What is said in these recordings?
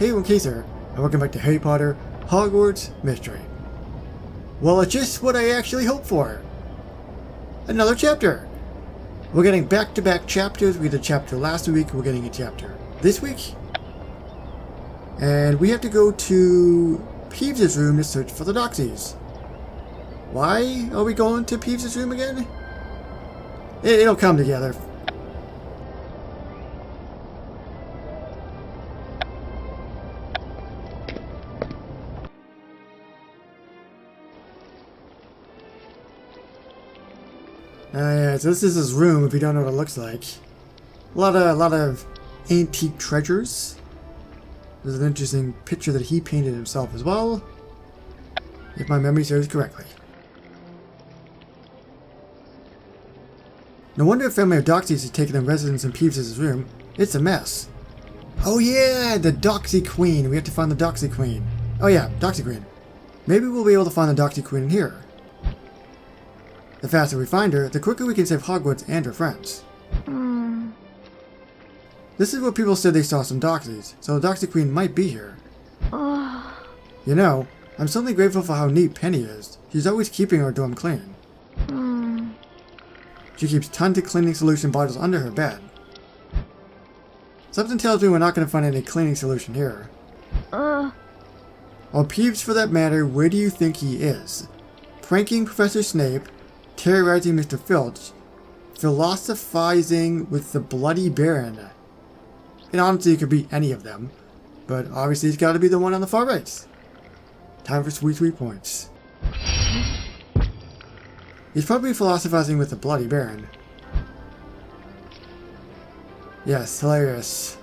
Hey everyone, Kaiser, and welcome back to Harry Potter Hogwarts Mystery. Well, it's just what I actually hoped for. Another chapter! We're getting back-to-back chapters. We did a chapter last week, we're getting a chapter this week. And we have to go to Peeves' room to search for the Doxies. Why are we going to Peeves' room again? It'll come together. Yeah, so this is his room if you don't know what it looks like. A lot of antique treasures. There's an interesting picture that he painted himself as well, if my memory serves correctly. No wonder a family of Doxies has taken up residence in Peeves' room. It's a mess. Oh yeah, the Doxy Queen. We have to find the Doxy Queen. Oh yeah, Doxy Queen. Maybe we'll be able to find the Doxy Queen in here. The faster we find her, the quicker we can save Hogwarts and her friends. This is where people said they saw some Doxies, so the Doxy Queen might be here. You know, I'm suddenly grateful for how neat Penny is. She's always keeping her dorm clean. She keeps tons of cleaning solution bottles under her bed. Something tells me we're not going to find any cleaning solution here. Or Peeves for that matter, where do you think he is? Pranking Professor Snape, terrorizing Mr. Filch, philosophizing with the Bloody Baron. And honestly, it could be any of them, but obviously it's got to be the one on the far right. Time for sweet points. He's probably philosophizing with the Bloody Baron. Yes, hilarious.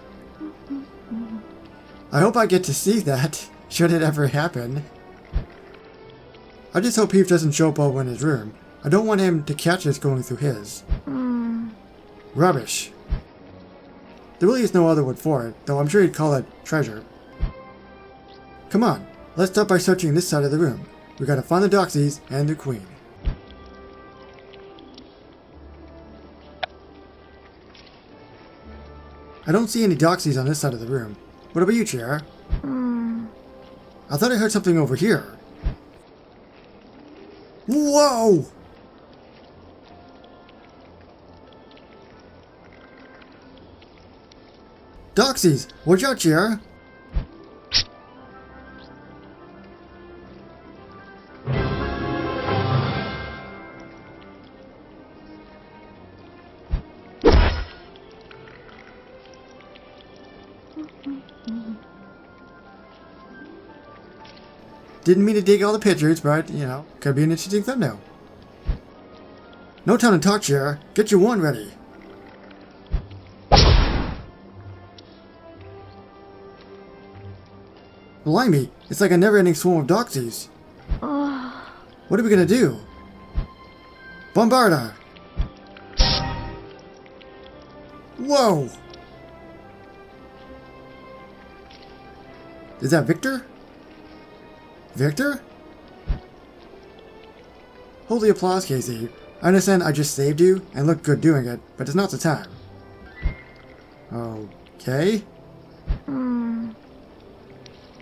I hope I get to see that, should it ever happen. I just hope Peeves doesn't show up over in his room. I don't want him to catch us going through his. Rubbish. There really is no other word for it, though I'm sure he'd call it treasure. Come on, let's start by searching this side of the room. We gotta find the Doxies and the Queen. I don't see any Doxies on this side of the room. What about you, Chair? I thought I heard something over here. Whoa! Doxies! Watch out, Chair! Didn't mean to dig all the pictures, but, you know, could be an interesting thumbnail. No time to talk, Chair. Get your wand ready. Blimey, it's like a never-ending swarm of Doxies. What are we gonna do? Bombard her! Whoa! Is that Victor? Victor? Hold the applause, Casey. I understand I just saved you and looked good doing it, but it's not the time. Okay.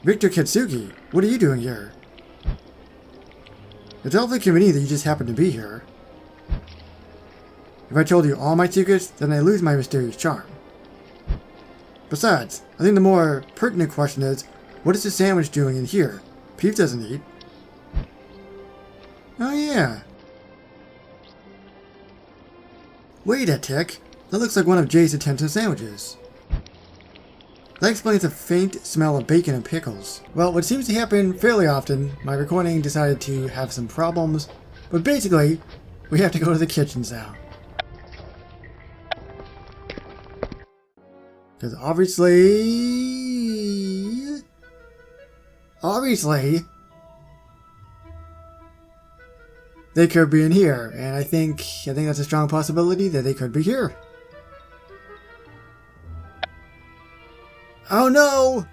Victor Kitsuki, what are you doing here? It's awfully convenient that you just happen to be here. If I told you all my secrets, then I lose my mysterious charm. Besides, I think the more pertinent question is, what is the sandwich doing in here? Peeves doesn't eat. Oh yeah. Wait a tick. That looks like one of Jay's attention sandwiches. That explains the faint smell of bacon and pickles. Well, what seems to happen fairly often, my recording decided to have some problems, but basically, we have to go to the kitchen now. Because obviously, they could be in here, and I think that's a strong possibility that they could be here. Oh no!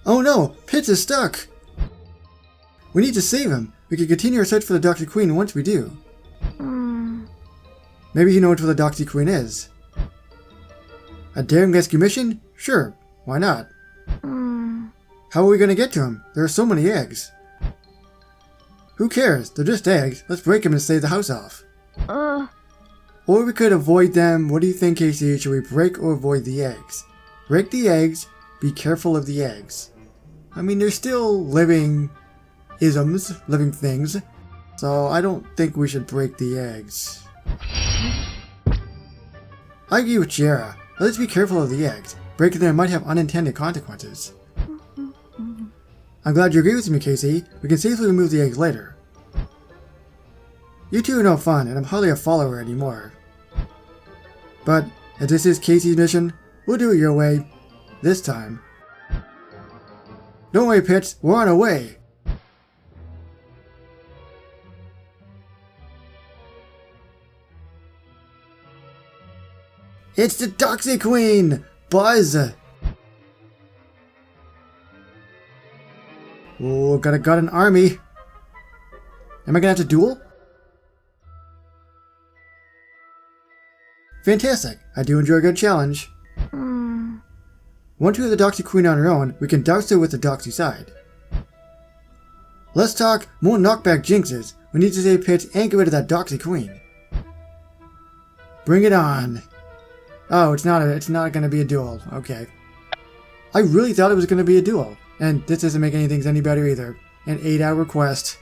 Oh no! Pitts is stuck! We need to save him. We can continue our search for the Doxy Queen once we do. Maybe he knows where the Doxy Queen is. A daring rescue mission? Sure, why not? How are we gonna get to him? There are so many eggs. Who cares? They're just eggs. Let's break them and save the house off. Or we could avoid them. What do you think, Casey? Should we break or avoid the eggs? Break the eggs. Be careful of the eggs. I mean, they're still living isms, living things. So I don't think we should break the eggs. I agree with Jera. Let's be careful of the eggs. Breaking them might have unintended consequences. I'm glad you agree with me, Casey. We can safely remove the eggs later. You two are no fun, and I'm hardly a follower anymore. But, if this is Casey's mission, we'll do it your way. This time. Don't worry, Pitts. We're on our way. It's the Doxy Queen! Buzz! Oh, got an army. Am I gonna have to duel? Fantastic. I do enjoy a good challenge. Once we have the Doxy Queen on her own, we can douse her with the Doxycide. Let's talk more knockback jinxes. We need to save Pitts and get rid of that Doxy Queen. Bring it on. Oh, it's not gonna be a duel. Okay. I really thought it was gonna be a duel. And this doesn't make anything any better either. An 8-hour quest.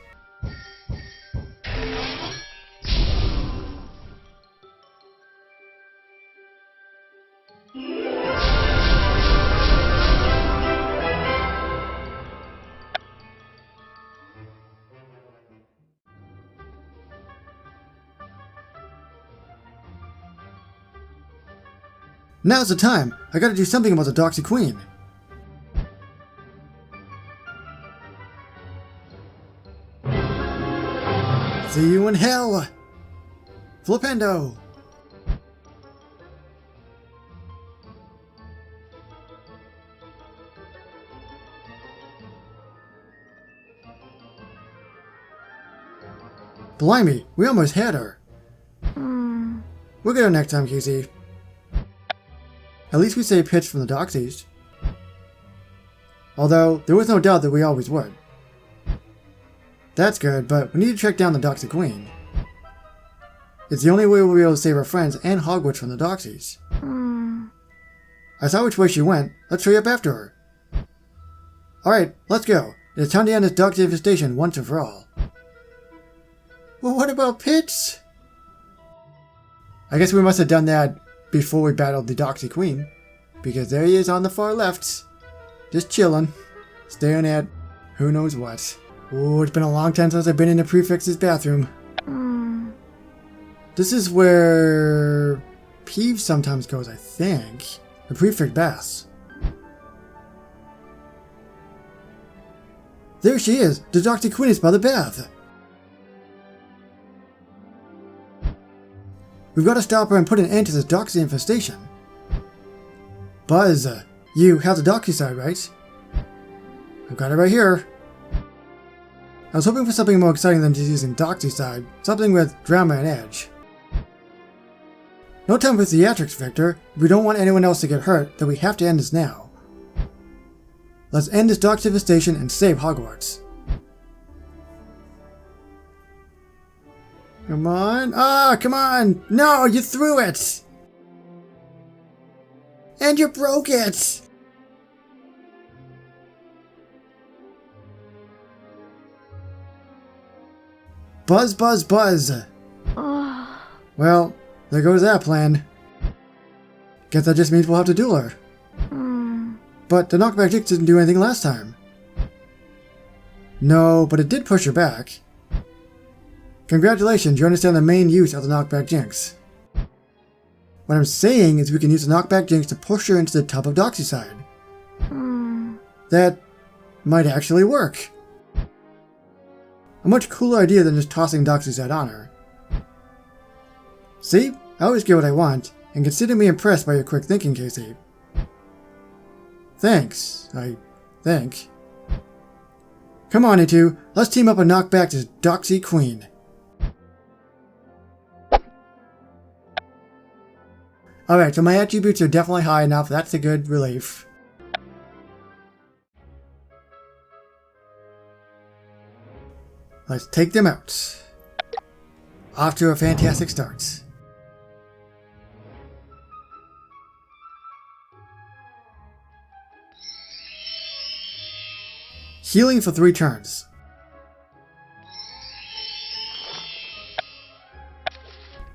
Now's the time! I gotta do something about the Doxy Queen. See you in hell! Flipendo! Blimey, we almost had her. We'll get her next time, Casey. At least we saved Pitch from the Doxies. Although, there was no doubt that we always would. That's good, but we need to track down the Doxy Queen. It's the only way we'll be able to save our friends and Hogwarts from the Doxies. I saw which way she went. Let's hurry up after her. Alright, let's go. It's time to end this Doxy infestation once and for all. Well, what about Pitch? I guess we must have done that before we battled the Doxy Queen. Because there he is on the far left. Just chilling. Staring at who knows what. Oh, it's been a long time since I've been in the prefect's bathroom. This is where Peeves sometimes goes, I think. The prefect baths. There she is! The Doxy Queen is by the bath! We've got to stop her and put an end to this Doxy infestation. Buzz, you have the Doxycide, right? I've got it right here. I was hoping for something more exciting than just using Doxycide, something with drama and edge. No time for theatrics, Victor. If we don't want anyone else to get hurt, then we have to end this now. Let's end this Doxy infestation and save Hogwarts. Come on. Ah, come on! No, you threw it! And you broke it! Buzz, buzz, buzz! Well, there goes that plan. Guess that just means we'll have to duel her. But the knockback jinx didn't do anything last time. No, but it did push her back. Congratulations, you understand the main use of the knockback jinx. What I'm saying is we can use the knockback jinx to push her into the tub of Doxycide. That might actually work. A much cooler idea than just tossing Doxycide on her. See? I always get what I want, and consider me impressed by your quick thinking, Casey. Thanks, I think. Come on, you two. Let's team up and knock back this Doxy Queen. Alright, so my attributes are definitely high enough. That's a good relief. Let's take them out. Off to a fantastic start. Healing for 3 turns.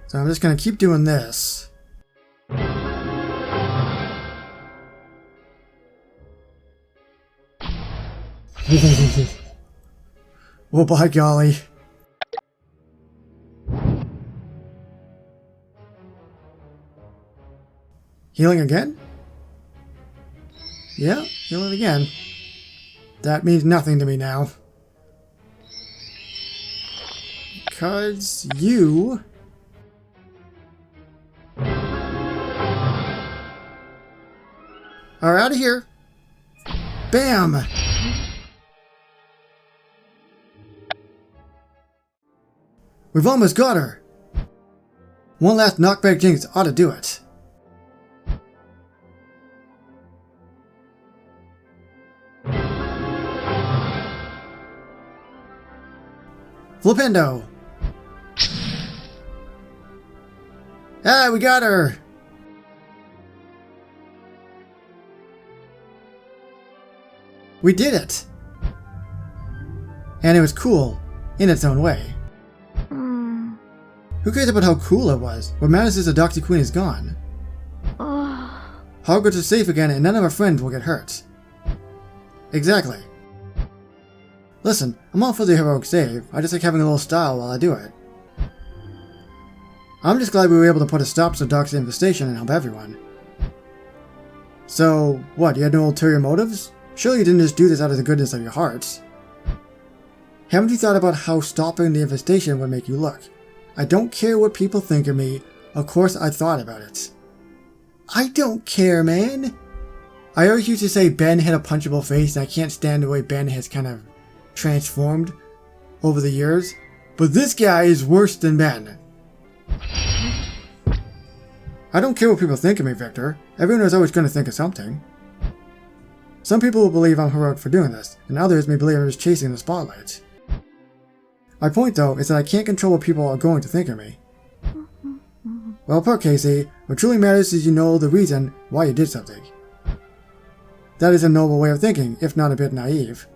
So I'm just going to keep doing this. Oh, by golly. Healing again? Yeah, healing again. That means nothing to me now. Because you... are out of here. Bam! We've almost got her. One last knockback jinx ought to do it. Flipendo! Ah, we got her! We did it! And it was cool, in its own way. Who cares about how cool it was? What matters is the Doxy Queen is gone. Hogwarts is safe again and none of our friends will get hurt. Exactly. Listen, I'm all for the heroic save. I just like having a little style while I do it. I'm just glad we were able to put a stop to Doxy infestation and help everyone. So, what, you had no ulterior motives? Surely you didn't just do this out of the goodness of your hearts. Haven't you thought about how stopping the infestation would make you look? I don't care what people think of me. Of course I thought about it. I don't care, man. I always used to say Ben had a punchable face, and I can't stand the way Ben has kind of transformed over the years. But this guy is worse than Ben. I don't care what people think of me, Victor. Everyone is always going to think of something. Some people will believe I'm heroic for doing this, and others may believe I'm just chasing the spotlight. My point, though, is that I can't control what people are going to think of me. Well put, Casey. What truly matters is you know the reason why you did something. That is a noble way of thinking, if not a bit naive.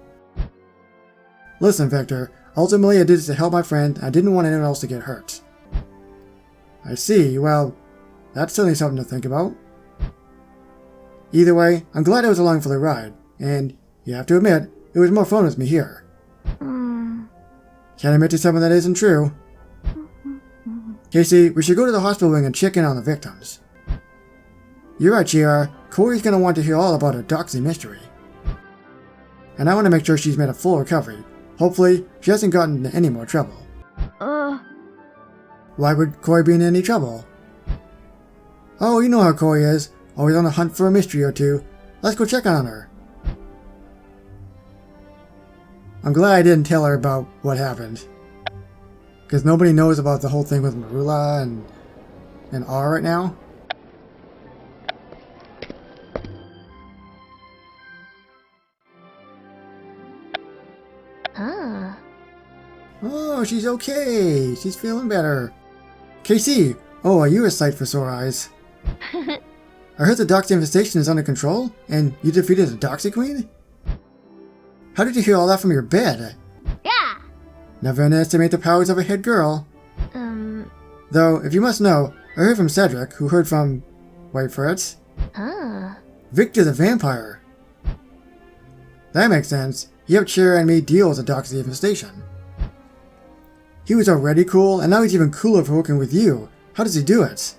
Listen, Victor. Ultimately, I did this to help my friend, and I didn't want anyone else to get hurt. I see. Well, that's certainly something to think about. Either way, I'm glad I was along for the ride, and you have to admit, it was more fun with me here. Can't admit to something that isn't true. Casey, we should go to the hospital wing and check in on the victims. You're right, GR. Corey's gonna want to hear all about her Doxy mystery. And I want to make sure she's made a full recovery. Hopefully, she hasn't gotten into any more trouble. Why would Corey be in any trouble? Oh, you know how Corey is. Always on the hunt for a mystery or two. Let's go check on her. I'm glad I didn't tell her about what happened. Because nobody knows about the whole thing with Marula and R right now. Oh, she's okay. She's feeling better. KC! Oh, are you a sight for sore eyes? I heard the Doxy infestation is under control, and you defeated the Doxy Queen? How did you hear all that from your bed? Yeah! Never underestimate the powers of a head girl. Though, if you must know, I heard from Cedric, who heard from... wait for it. Victor the Vampire. That makes sense. He helped Shira and me deal with the Doxy infestation. He was already cool, and now he's even cooler for working with you. How does he do it?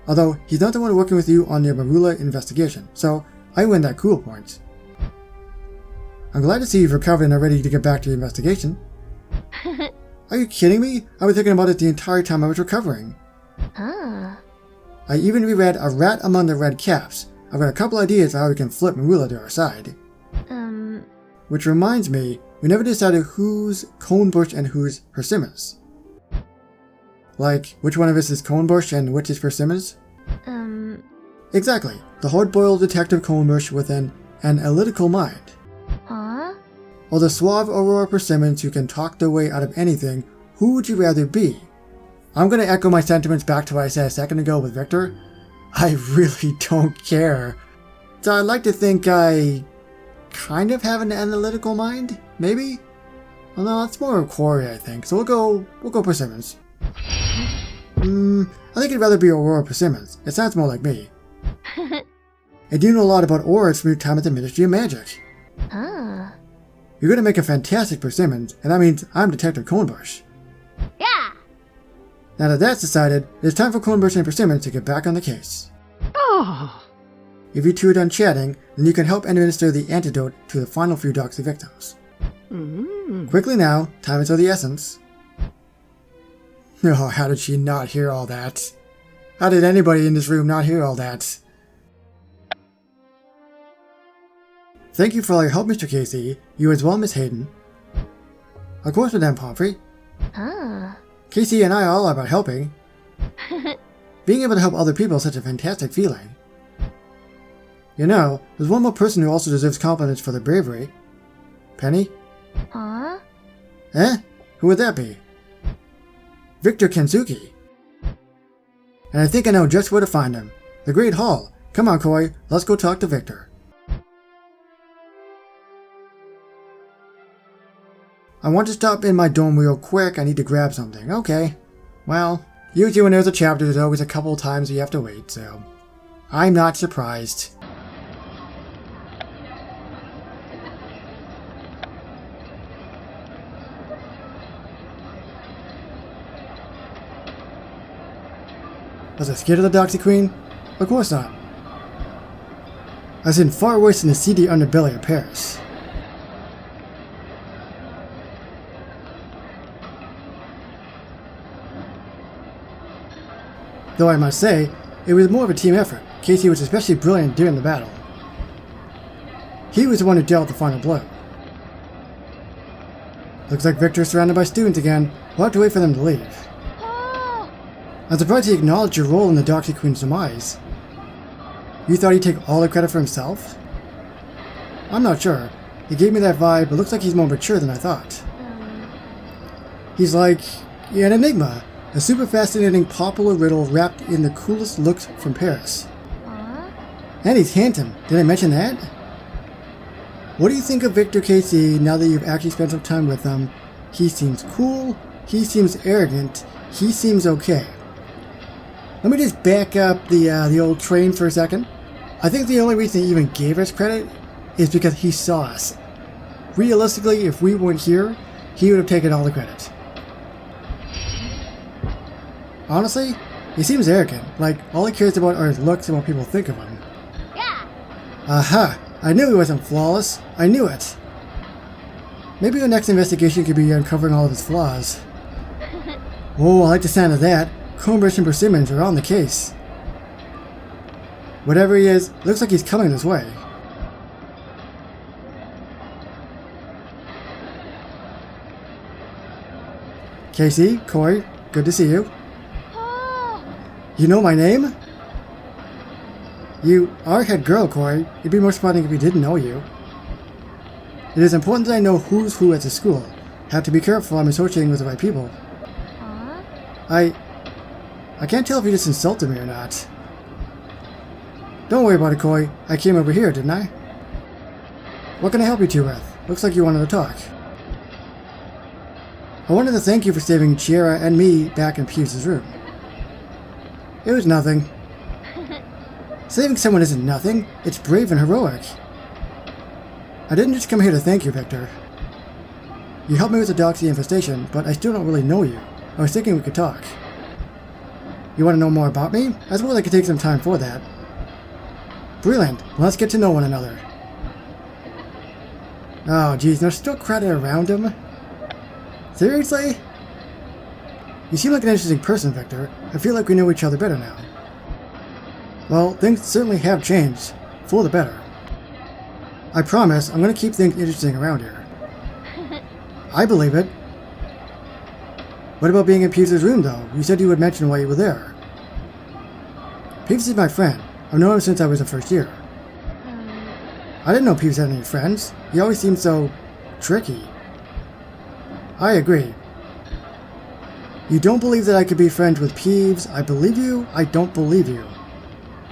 Although, he's not the one working with you on the Marula investigation, so I win that cool point. I'm glad to see you've recovered and are ready to get back to the investigation. Are you kidding me? I was thinking about it the entire time I was recovering. I even reread A Rat Among the Red Caps. I've got a couple ideas on how we can flip Marula to our side. Which reminds me, we never decided who's Conebush and who's Persimmons. Like, which one of us is Conebush and which is Persimmons? Exactly. The hard-boiled detective Conebush with an analytical mind. Huh? Or the suave Aurora Persimmons who can talk their way out of anything. Who would you rather be? I'm going to echo my sentiments back to what I said a second ago with Victor. I really don't care. So I'd like to think I kind of have an analytical mind, maybe? Well, no, it's more of Corey, I think. So we'll go Persimmons. I think I'd rather be Aurora Persimmons. It sounds more like me. I do know a lot about auras from your time at the Ministry of Magic. Ah. You're going to make a fantastic Persimmons, and that means I'm Detective Conebush. Yeah. Now that that's decided, it's time for Conebush and Persimmons to get back on the case. Oh. If you two are done chatting, then you can help administer the antidote to the final few Doxy victims. Quickly now, time is of the essence. Oh, how did she not hear all that? How did anybody in this room not hear all that? Thank you for all your help, Mr. Casey. You as well, Miss Hayden. Of course, Madame Pomfrey. Ah. Casey and I are all about helping. Being able to help other people is such a fantastic feeling. You know, there's one more person who also deserves compliments for their bravery. Penny? Huh? Eh? Who would that be? Victor Kensuke. And I think I know just where to find him. The Great Hall. Come on, Koi, let's go talk to Victor. I want to stop in my dorm real quick. I need to grab something. Okay. Well, usually when there's a chapter, there's always a couple of times you have to wait, so I'm not surprised. Was I scared of the Doxy Queen? Of course not. I was in far worse than the seedy underbelly of Paris. Though I must say, it was more of a team effort. Casey was especially brilliant during the battle. He was the one who dealt the final blow. Looks like Victor is surrounded by students again. We'll have to wait for them to leave. I'm surprised he acknowledged your role in the Doxy Queen's demise. You thought he'd take all the credit for himself? I'm not sure. He gave me that vibe, but looks like he's more mature than I thought. He's like an enigma. A super fascinating popular riddle wrapped in the coolest looks from Paris. And he's handsome. Did I mention that? What do you think of Victor Casey now that you've actually spent some time with him? He seems cool. He seems arrogant. He seems okay. Let me just back up the old train for a second. I think the only reason he even gave us credit is because he saw us. Realistically, if we weren't here, he would have taken all the credit. Honestly, he seems arrogant, like all he cares about are his looks and what people think of him. Yeah. Aha! I knew he wasn't flawless. I knew it. Maybe the next investigation could be uncovering all of his flaws. Oh, I like the sound of that. Conebush and Persimmons are on the case. Whatever he is, looks like he's coming this way. Casey, Coy, good to see you. You know my name? You are head girl, Coy. It'd be more surprising if we didn't know you. It is important that I know who's who at the school. Have to be careful I'm associating with the right people. I can't tell if you just insulted me or not. Don't worry about it, Coy. I came over here, didn't I? What can I help you two with? Looks like you wanted to talk. I wanted to thank you for saving Chiara and me back in Pierce's room. It was nothing. Saving someone isn't nothing. It's brave and heroic. I didn't just come here to thank you, Victor. You helped me with the Doxy infestation, but I still don't really know you. I was thinking we could talk. You want to know more about me? I suppose I could take some time for that. Brilliant. Let's get to know one another. Oh, geez, there's still crowded around him? Seriously? You seem like an interesting person, Victor. I feel like we know each other better now. Well, things certainly have changed. For the better. I promise I'm going to keep things interesting around here. I believe it. What about being in Peeves' room, though? You said you would mention while you were there. Peeves is my friend. I've known him since I was in first year. I didn't know Peeves had any friends. He always seemed so tricky. I agree. You don't believe that I could be friends with Peeves. I believe you. I don't believe you.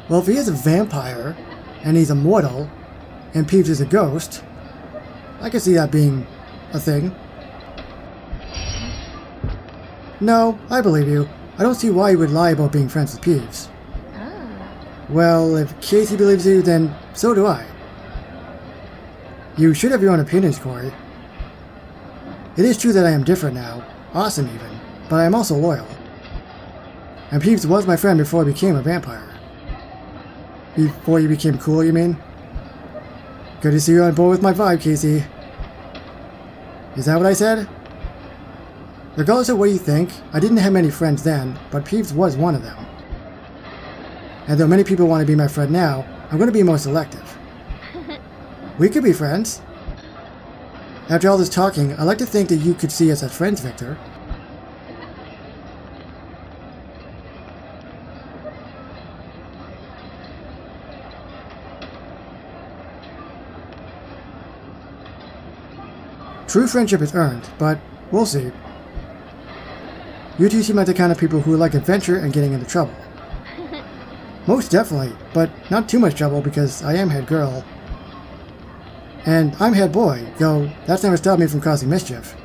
Well, if he is a vampire, and he's immortal, and Peeves is a ghost, I can see that being a thing. No, I believe you. I don't see why you would lie about being friends with Peeves. Well, if Casey believes you, then so do I. You should have your own opinions, Corey. It is true that I am different now, awesome even, but I am also loyal. And Peeves was my friend before I became a vampire. Before you became cool, you mean? Good to see you on board with my vibe, Casey. Is that what I said? Regardless of what you think, I didn't have many friends then, but Peeves was one of them. And though many people want to be my friend now, I'm going to be more selective. We could be friends. After all this talking, I like to think that you could see us as friends, Victor. True friendship is earned, but we'll see. You two seem like the kind of people who like adventure and getting into trouble. Most definitely, but not too much trouble because I am head girl. And I'm head boy, though that's never stopped me from causing mischief.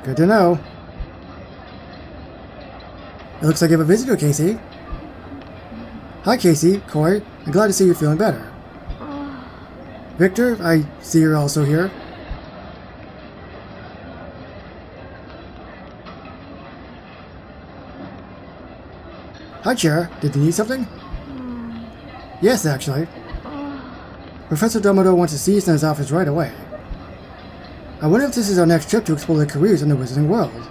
Good to know. It looks like you have a visitor, Casey. Hi, Casey, Corey. I'm glad to see you're feeling better. Victor, I see you're also here. Hi, Chair. Did you need something? Yes, actually. Professor Dumbledore wants to see us in his office right away. I wonder if this is our next trip to explore the careers in the Wizarding World.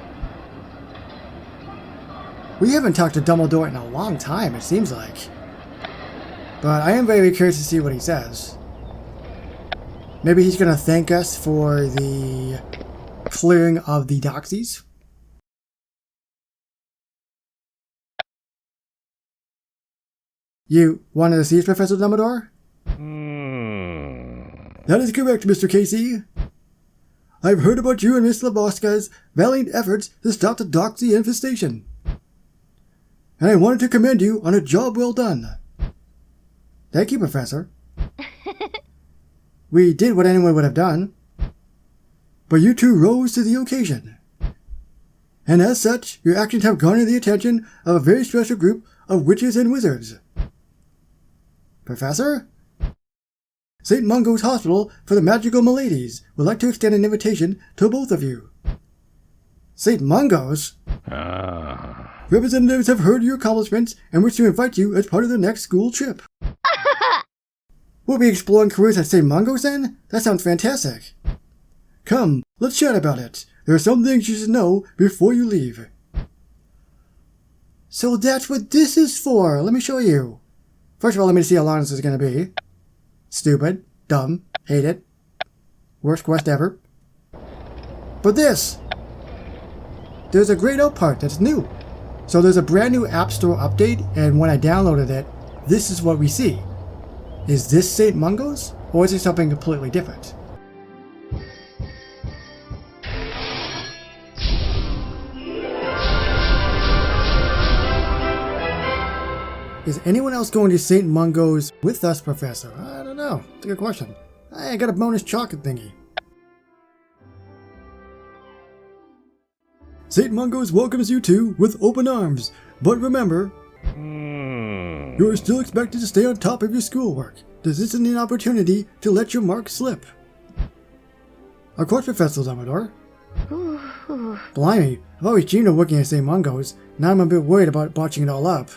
We haven't talked to Dumbledore in a long time, it seems like. But I am very curious to see what he says. Maybe he's going to thank us for the clearing of the Doxies? You wanted to see us, Professor Dumbledore? That is correct, Mr. Casey. I've heard about you and Miss Laboska's valiant efforts to stop the Doxy infestation. And I wanted to commend you on a job well done. Thank you, Professor. We did what anyone would have done. But you two rose to the occasion. And as such, your actions have garnered the attention of a very special group of witches and wizards. Professor? St. Mungo's Hospital for the Magical Maladies would like to extend an invitation to both of you. St. Mungo's? Representatives have heard your accomplishments and wish to invite you as part of the next school trip. We'll be exploring careers at St. Mungo's then? That sounds fantastic. Come, let's chat about it. There are some things you should know before you leave. So that's what this is for. Let me show you. First of all, let me see how long this is going to be. Stupid. Dumb. Hate it. Worst quest ever. But this! There's a grayed out part that's new. So there's a brand new App Store update, and when I downloaded it, this is what we see. Is this St. Mungo's? Or is it something completely different? Is anyone else going to St. Mungo's with us, Professor? I don't know. It's a good question. I got a bonus chocolate thingy. St. Mungo's welcomes you two with open arms, but remember, you are still expected to stay on top of your schoolwork. This isn't an opportunity to let your mark slip. Of course, Professor Dumbledore. Blimey, I've always dreamed of working at St. Mungo's. Now I'm a bit worried about botching it all up.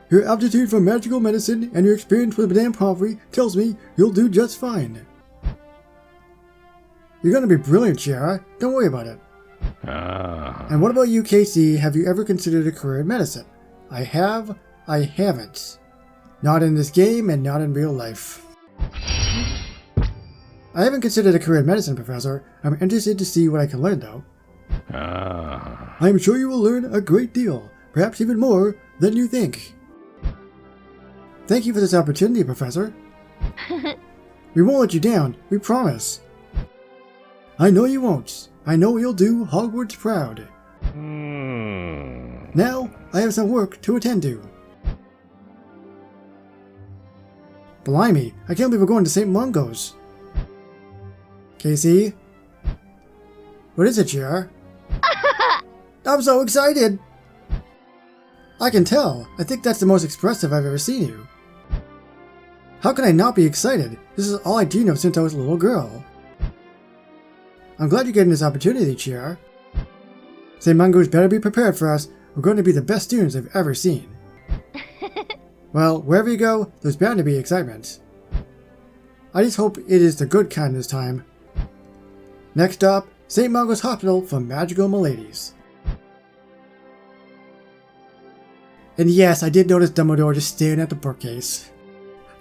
Your aptitude for magical medicine and your experience with Madame Pomfrey tells me you'll do just fine. You're gonna be brilliant, Shara. Don't worry about it. And what about you, Casey? Have you ever considered a career in medicine? I have. I haven't. Not in this game and not in real life. I haven't considered a career in medicine, Professor. I'm interested to see what I can learn, though. I am sure you will learn a great deal, perhaps even more than you think. Thank you for this opportunity, Professor. We won't let you down, we promise. I know you won't. I know you'll do Hogwarts proud. Now, I have some work to attend to. Blimey, I can't believe we're going to St. Mungo's. Casey? What is it, JR? I'm so excited! I can tell. I think that's the most expressive I've ever seen you. How can I not be excited? This is all I dreamed of since I was a little girl. I'm glad you're getting this opportunity, JR. St. Mungo's better be prepared for us. We're going to be the best students I've ever seen. Well, wherever you go, there's bound to be excitement. I just hope it is the good kind this time. Next up, St. Mungo's Hospital for Magical Maladies. And yes, I did notice Dumbledore just staring at the bookcase.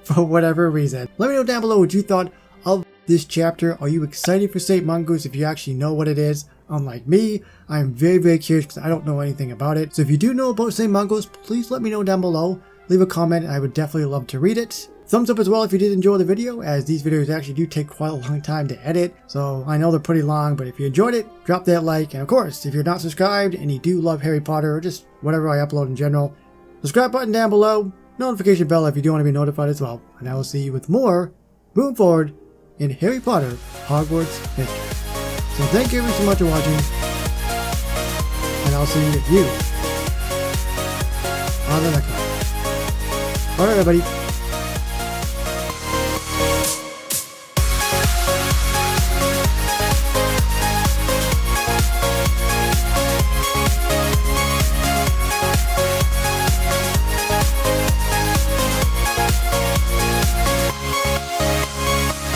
For whatever reason. Let me know down below what you thought of this chapter. Are you excited for St. Mungo's if you actually know what it is? Unlike me, I am very curious because I don't know anything about it. So if you do know about St. Mungo's, please let me know down below. Leave a comment and I would definitely love to read it. Thumbs up as well if you did enjoy the video, as these videos actually do take quite a long time to edit. So I know they're pretty long, but if you enjoyed it, drop that like. And of course, if you're not subscribed and you do love Harry Potter or just whatever I upload in general, subscribe button down below, notification bell if you do want to be notified as well. And I will see you with more moving forward in Harry Potter Hogwarts history. So thank you so much for watching, and I'll see you on the next one. Alright everybody,